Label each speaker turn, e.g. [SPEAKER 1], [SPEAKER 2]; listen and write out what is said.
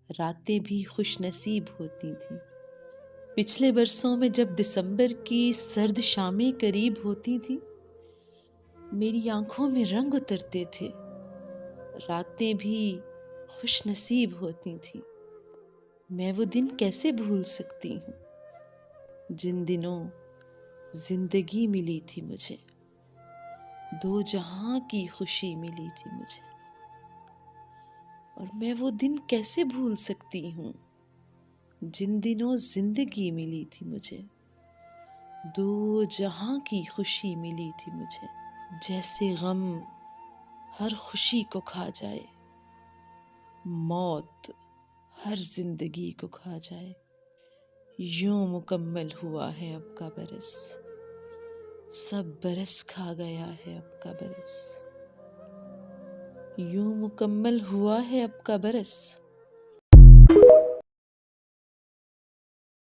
[SPEAKER 1] راتیں بھی خوش نصیب ہوتی تھیں۔ پچھلے برسوں میں جب دسمبر کی سرد شامیں قریب ہوتی تھیں، میری آنکھوں میں رنگ اترتے تھے، راتیں بھی خوش نصیب ہوتی تھیں۔ میں وہ دن کیسے بھول سکتی ہوں جن دنوں زندگی ملی تھی مجھے، دو جہاں کی خوشی ملی تھی مجھے۔ اور میں وہ دن کیسے بھول سکتی ہوں جن دنوں زندگی ملی تھی مجھے، دو جہاں کی خوشی ملی تھی مجھے۔ جیسے غم ہر خوشی کو کھا جائے، موت ہر زندگی کو کھا جائے، یوں مکمل ہوا ہے اب کا برس، سب برس کھا گیا ہے اب کا برس، یوں مکمل ہوا ہے اب کا برس،